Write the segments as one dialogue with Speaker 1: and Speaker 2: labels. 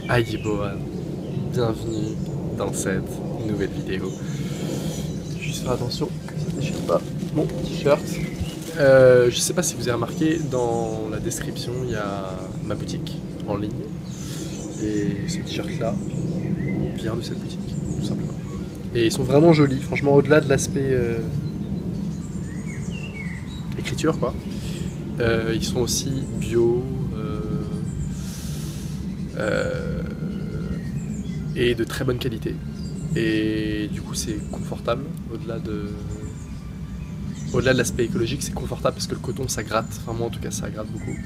Speaker 1: Aïe-Boa, bienvenue dans cette nouvelle vidéo. Juste faire attention que ça ne déchire pas mon t-shirt. Je sais pas si vous avez remarqué, dans la description il y a ma boutique en ligne. Et ce t-shirt là vient de cette boutique, tout simplement. Et ils sont vraiment jolis, franchement, au-delà de l'aspect écriture quoi. Ils sont aussi bio. Et de très bonne qualité. Et du coup c'est confortable, au-delà de l'aspect écologique, c'est confortable parce que le coton ça gratte, enfin moi en tout cas ça gratte beaucoup.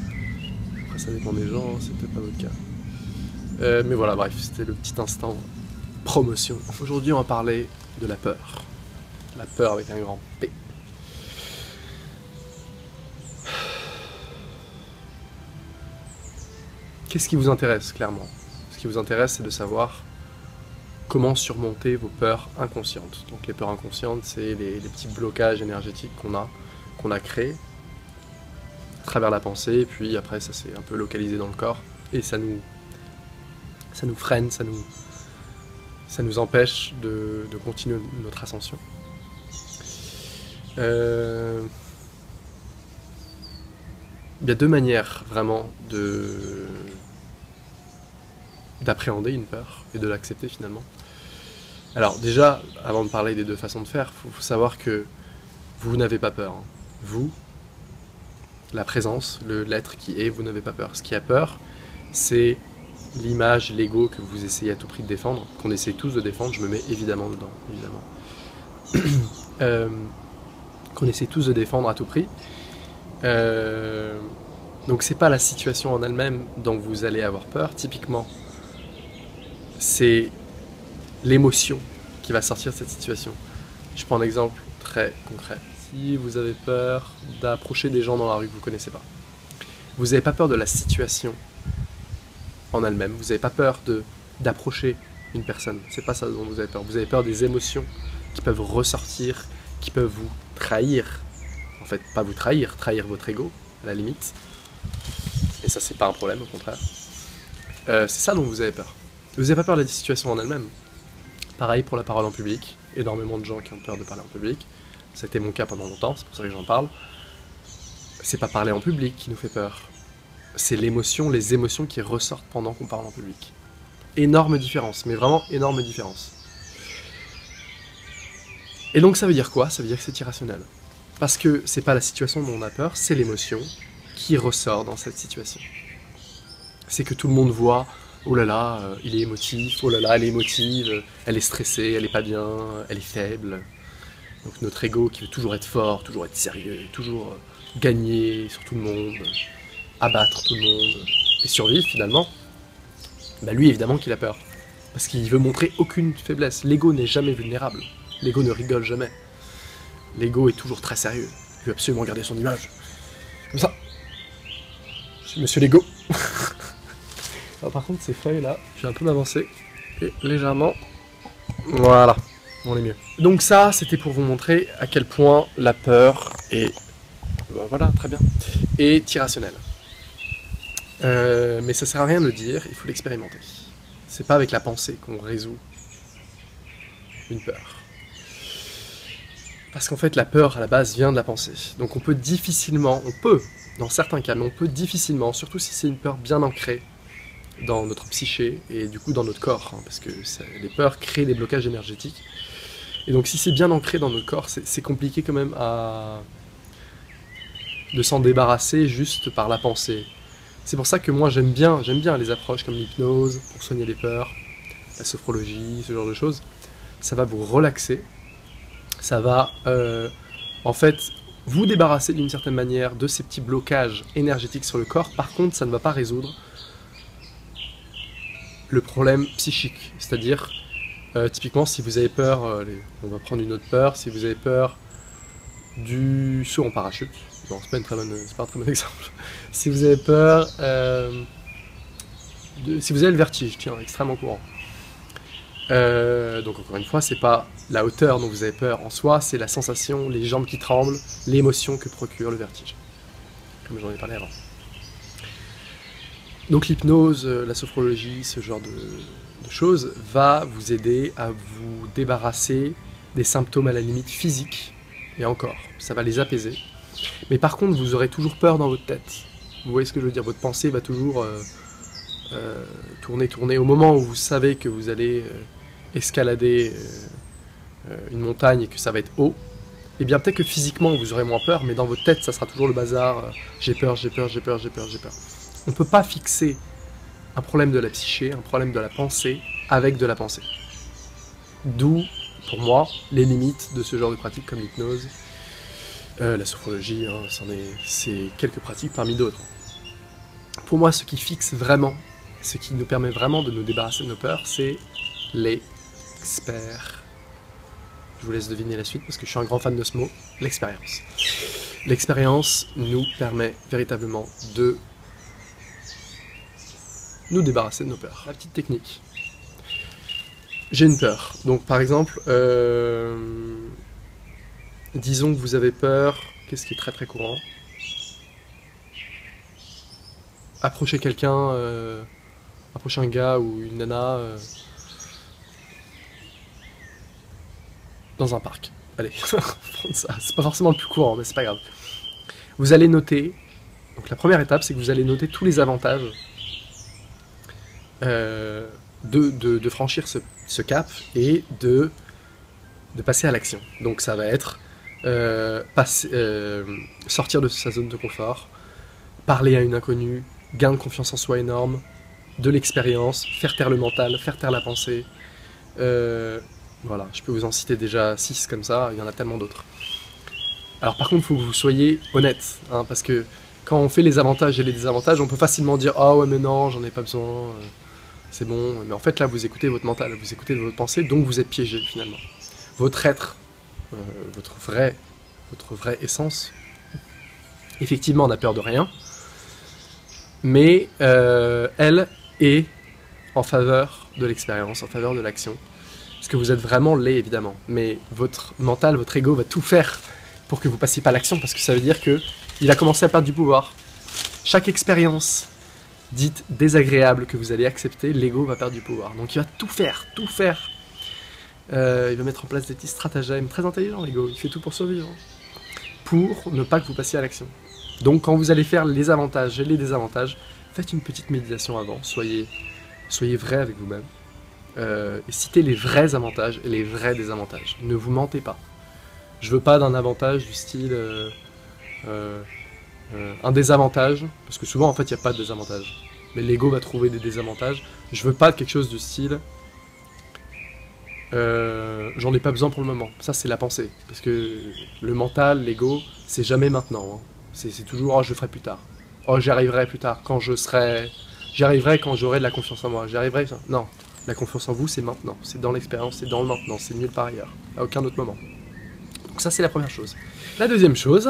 Speaker 1: Après ça dépend des gens, c'est peut-être pas votre cas. Mais voilà, bref, c'était le petit instant promotion. Aujourd'hui on va parler de la peur. La peur avec un grand P. Qu'est-ce qui vous intéresse clairement? Ce qui vous intéresse c'est de savoir comment surmonter vos peurs inconscientes. Donc les peurs inconscientes, c'est les petits blocages énergétiques qu'on a créés à travers la pensée, et puis après ça s'est un peu localisé dans le corps, et ça nous freine, ça nous empêche de continuer notre ascension. Il y a deux manières vraiment d'appréhender une peur et de l'accepter finalement. Alors déjà, avant de parler des deux façons de faire, il faut savoir que vous n'avez pas peur. Vous, la présence, l'être qui est, vous n'avez pas peur. Ce qui a peur, c'est l'image, l'ego que vous essayez à tout prix de défendre, qu'on essaie tous de défendre, je me mets évidemment dedans, évidemment. Qu'on essaie tous de défendre à tout prix. Donc c'est pas la situation en elle-même dont vous allez avoir peur, typiquement. C'est l'émotion qui va sortir de cette situation. Je prends un exemple très concret. Si vous avez peur d'approcher des gens dans la rue que vous ne connaissez pas, vous n'avez pas peur de la situation en elle-même, vous n'avez pas peur d'approcher une personne, c'est pas ça dont vous avez peur. Vous avez peur des émotions qui peuvent ressortir, qui peuvent vous trahir. En fait, pas vous trahir, trahir votre ego, à la limite. Et ça, c'est pas un problème, au contraire. C'est ça dont vous avez peur. Vous n'avez pas peur de la situation en elle-même. Pareil pour la parole en public, énormément de gens qui ont peur de parler en public. C'était mon cas pendant longtemps, c'est pour ça que j'en parle. C'est pas parler en public qui nous fait peur. C'est l'émotion, les émotions qui ressortent pendant qu'on parle en public. Énorme différence, mais vraiment énorme différence. Et donc ça veut dire quoi? Ça veut dire que c'est irrationnel. Parce que c'est pas la situation dont on a peur, c'est l'émotion qui ressort dans cette situation. C'est que tout le monde voit, oh là là, il est émotif, oh là là, elle est émotive, elle est stressée, elle est pas bien, elle est faible. Donc notre ego qui veut toujours être fort, toujours être sérieux, toujours gagner sur tout le monde, abattre tout le monde, et survivre finalement, bah lui évidemment qu'il a peur. Parce qu'il veut montrer aucune faiblesse. L'ego n'est jamais vulnérable. L'ego ne rigole jamais. L'ego est toujours très sérieux. Il veut absolument garder son image. Comme ça. Je suis monsieur l'ego. Alors par contre ces feuilles là, je vais un peu m'avancer. Et légèrement. Voilà. On est mieux. Donc ça, c'était pour vous montrer à quel point la peur est... Ben voilà, très bien. Est irrationnelle. Mais ça sert à rien de le dire, il faut l'expérimenter. C'est pas avec la pensée qu'on résout une peur. Parce qu'en fait, la peur, à la base, vient de la pensée. Donc on peut, dans certains cas, mais on peut difficilement, surtout si c'est une peur bien ancrée dans notre psyché et du coup dans notre corps, parce que les peurs créent des blocages énergétiques. Et donc si c'est bien ancré dans notre corps, c'est compliqué quand même de s'en débarrasser juste par la pensée. C'est pour ça que moi j'aime bien les approches comme l'hypnose pour soigner les peurs, la sophrologie, ce genre de choses. Ça va vous relaxer, ça va en fait vous débarrasser d'une certaine manière de ces petits blocages énergétiques sur le corps. Par contre, ça ne va pas résoudre le problème psychique, c'est-à-dire typiquement si vous avez peur, on va prendre une autre peur, si vous avez peur du saut en parachute, bon c'est pas un très bon exemple, si vous avez peur, si vous avez le vertige, tiens, extrêmement courant, donc encore une fois c'est pas la hauteur dont vous avez peur en soi, c'est la sensation, les jambes qui tremblent, l'émotion que procure le vertige, comme j'en ai parlé avant. Donc l'hypnose, la sophrologie, ce genre de choses, va vous aider à vous débarrasser des symptômes à la limite physiques, et encore, ça va les apaiser. Mais par contre, vous aurez toujours peur dans votre tête. Vous voyez ce que je veux dire? Votre pensée va toujours tourner. Au moment où vous savez que vous allez escalader une montagne et que ça va être haut, et bien peut-être que physiquement vous aurez moins peur, mais dans votre tête ça sera toujours le bazar, j'ai peur. On ne peut pas fixer un problème de la psyché, un problème de la pensée avec de la pensée. D'où, pour moi, les limites de ce genre de pratiques comme l'hypnose, la sophrologie, hein, c'est quelques pratiques parmi d'autres. Pour moi, ce qui fixe vraiment, ce qui nous permet vraiment de nous débarrasser de nos peurs, c'est l'expérience. Je vous laisse deviner la suite parce que je suis un grand fan de ce mot, l'expérience. L'expérience nous permet véritablement de nous débarrasser de nos peurs. La petite technique. J'ai une peur. Donc par exemple, disons que vous avez peur, qu'est-ce qui est très très courant? Approcher quelqu'un, approcher un gars ou une nana dans un parc. Allez, prendre ça. C'est pas forcément le plus courant, mais c'est pas grave. Vous allez noter, donc la première étape, c'est que vous allez noter tous les avantages de franchir ce cap et de passer à l'action. Donc ça va être sortir de sa zone de confort, parler à une inconnue, gain de confiance en soi énorme, de l'expérience, faire taire le mental, faire taire la pensée. Voilà, je peux vous en citer déjà 6 comme ça, il y en a tellement d'autres. Alors par contre, il faut que vous soyez honnête, hein, parce que quand on fait les avantages et les désavantages, on peut facilement dire « Ah ouais mais non, j'en ai pas besoin, c'est bon ». Mais en fait là, vous écoutez votre mental, vous écoutez votre pensée, donc vous êtes piégé finalement. Votre être, votre vraie essence, effectivement on a peur de rien, mais elle est en faveur de l'expérience, en faveur de l'action. Parce que vous êtes vraiment laid évidemment, mais votre mental, votre ego va tout faire pour que vous passiez pas à l'action, parce que ça veut dire que il a commencé à perdre du pouvoir. Chaque expérience dite désagréable que vous allez accepter, l'ego va perdre du pouvoir. Donc il va tout faire, tout faire. Il va mettre en place des petits stratagèmes, très intelligent l'ego, il fait tout pour survivre. Pour ne pas que vous passiez à l'action. Donc quand vous allez faire les avantages et les désavantages, faites une petite méditation avant, soyez vrai avec vous-même. Et citez les vrais avantages et les vrais désavantages. Ne vous mentez pas. Je veux pas d'un avantage du style un désavantage, parce que souvent en fait il n'y a pas de désavantage. Mais l'ego va trouver des désavantages. Je veux pas de quelque chose du style j'en ai pas besoin pour le moment. Ça c'est la pensée. Parce que le mental, l'ego, c'est jamais maintenant. Hein. C'est toujours oh je le ferai plus tard. Oh j'y arriverai plus tard quand je serai. J'y arriverai quand j'aurai de la confiance en moi. J'y arriverai. Non. La confiance en vous, c'est maintenant, c'est dans l'expérience, c'est dans le maintenant, c'est nulle part ailleurs, à aucun autre moment. Donc ça, c'est la première chose. La deuxième chose,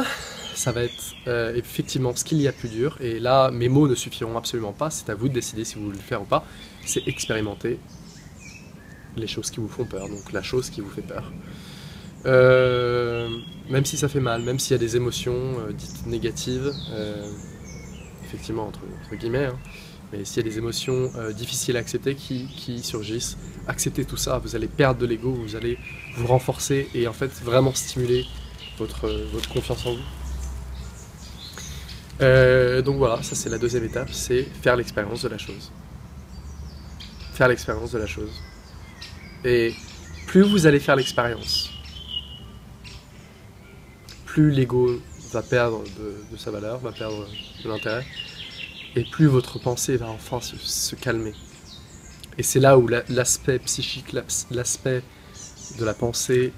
Speaker 1: ça va être effectivement ce qu'il y a de plus dur, et là, mes mots ne suffiront absolument pas, c'est à vous de décider si vous voulez le faire ou pas, c'est expérimenter les choses qui vous font peur, donc la chose qui vous fait peur. Même si ça fait mal, même s'il y a des émotions dites négatives, effectivement, entre guillemets, hein, mais s'il y a des émotions difficiles à accepter qui surgissent, acceptez tout ça, vous allez perdre de l'ego, vous allez vous renforcer et en fait vraiment stimuler votre confiance en vous. Donc voilà, ça c'est la deuxième étape, c'est faire l'expérience de la chose. Faire l'expérience de la chose. Et plus vous allez faire l'expérience, plus l'ego va perdre de sa valeur, va perdre de l'intérêt, et plus votre pensée va enfin se calmer. Et c'est là où l'aspect psychique, l'aspect de la pensée,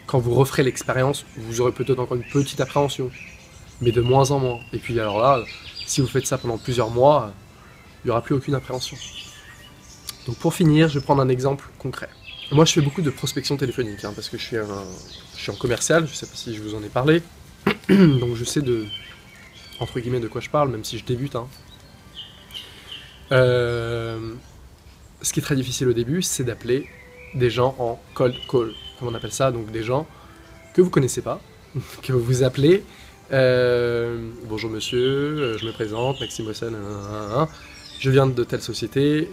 Speaker 1: quand vous referez l'expérience, vous aurez peut-être encore une petite appréhension, mais de moins en moins. Et puis alors là, si vous faites ça pendant plusieurs mois, il n'y aura plus aucune appréhension. Donc pour finir, je vais prendre un exemple concret. Moi je fais beaucoup de prospection téléphonique, hein, parce que je suis en commercial, je ne sais pas si je vous en ai parlé, donc je sais entre guillemets de quoi je parle, même si je débute. Hein. Ce qui est très difficile au début, c'est d'appeler des gens en cold call, comme on appelle ça, donc des gens que vous connaissez pas, que vous appelez Bonjour monsieur, je me présente, Maxime Wessel, je viens de telle société,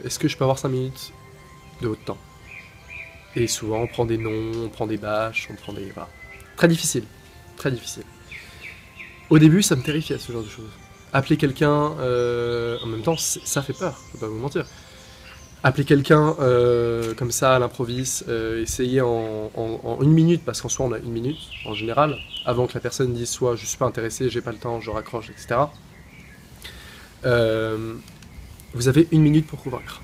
Speaker 1: est-ce que je peux avoir 5 minutes de votre temps? Et souvent on prend des noms, on prend des bâches, on prend des... Voilà. Très difficile, très difficile. Au début ça me terrifiait ce genre de choses. Appeler quelqu'un, en même temps ça fait peur, je vais pas vous mentir. Appeler quelqu'un comme ça à l'improviste, essayer en 1 minute, parce qu'en soi on a 1 minute en général, avant que la personne dise soit je suis pas intéressé, j'ai pas le temps, je raccroche, etc. Vous avez 1 minute pour convaincre.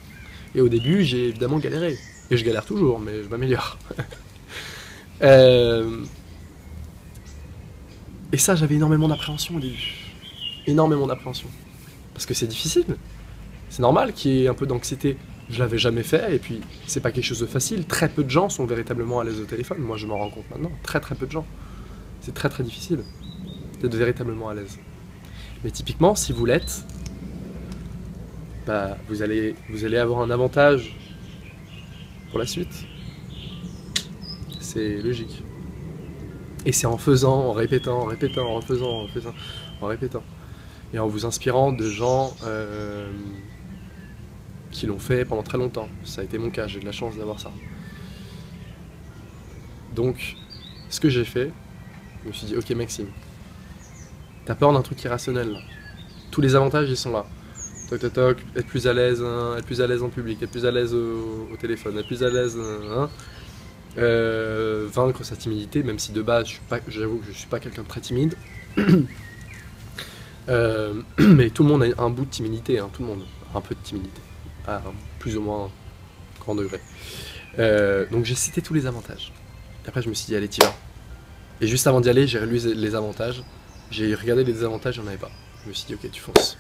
Speaker 1: Et au début j'ai évidemment galéré, et je galère toujours, mais je m'améliore. Et ça j'avais énormément d'appréhension au début, énormément d'appréhension, parce que c'est difficile, c'est normal qu'il y ait un peu d'anxiété. Je l'avais jamais fait, et puis c'est pas quelque chose de facile. Très peu de gens sont véritablement à l'aise au téléphone. Moi, je m'en rends compte maintenant. Très peu de gens. C'est très difficile d'être véritablement à l'aise. Mais typiquement, si vous l'êtes, bah, vous allez avoir un avantage pour la suite. C'est logique. Et c'est en faisant, en répétant, en répétant, en refaisant, en faisant, en répétant. Et en vous inspirant de gens qui l'ont fait pendant très longtemps. Ça a été mon cas, j'ai de la chance d'avoir ça. Donc, ce que j'ai fait, je me suis dit, ok Maxime, t'as peur d'un truc irrationnel là. Tous les avantages ils sont là. Toc toc toc, être plus à l'aise en public, être plus à l'aise au téléphone, être plus à l'aise, vaincre sa timidité, même si de base j'avoue que je suis pas quelqu'un de très timide. Mais tout le monde a un bout de timidité, hein, tout le monde a un peu de timidité, à plus ou moins grand degré. Donc j'ai cité tous les avantages. Et après je me suis dit allez t'y vas. Et juste avant d'y aller, j'ai relu les avantages. J'ai regardé les désavantages, j'en avais pas. Je me suis dit ok tu fonces.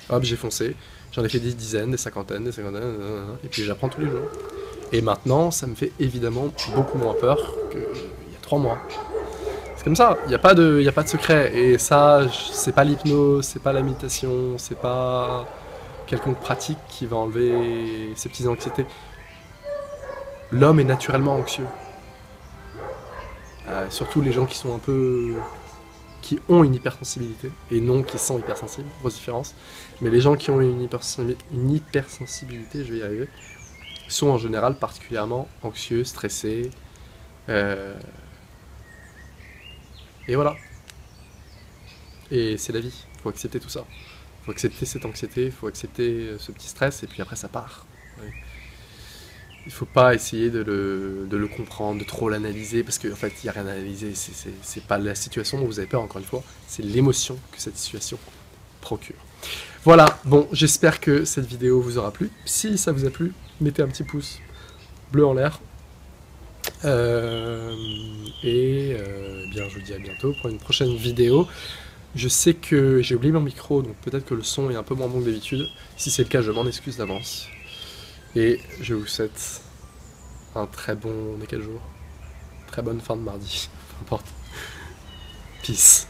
Speaker 1: Hop j'ai foncé. J'en ai fait des dizaines, des cinquantaines, et puis j'apprends tous les jours. Et maintenant ça me fait évidemment beaucoup moins peur qu'il y a 3 mois. C'est comme ça, il n'y a pas de secret. Et ça, c'est pas l'hypnose, c'est pas la méditation, c'est pas quelconque pratique qui va enlever ces petites anxiétés. L'homme est naturellement anxieux. Surtout les gens qui sont un peu... qui ont une hypersensibilité, et non qui sont hypersensibles, grosse différence. Mais les gens qui ont une hypersensibilité, je vais y arriver, sont en général particulièrement anxieux, stressés. Et voilà. Et c'est la vie, il faut accepter tout ça. Il faut accepter cette anxiété, il faut accepter ce petit stress, et puis après ça part. Ouais. Il faut pas essayer de le comprendre, de trop l'analyser, parce qu'en fait il n'y a rien à analyser, c'est pas la situation dont vous avez peur encore une fois, c'est l'émotion que cette situation procure. Voilà, bon, j'espère que cette vidéo vous aura plu. Si ça vous a plu, mettez un petit pouce bleu en l'air. Bien, je vous dis à bientôt pour une prochaine vidéo. Je sais que j'ai oublié mon micro, donc peut-être que le son est un peu moins bon que d'habitude. Si c'est le cas, je m'en excuse d'avance. Et je vous souhaite un très bon... On est quel jour? Très bonne fin de mardi, peu importe. Peace.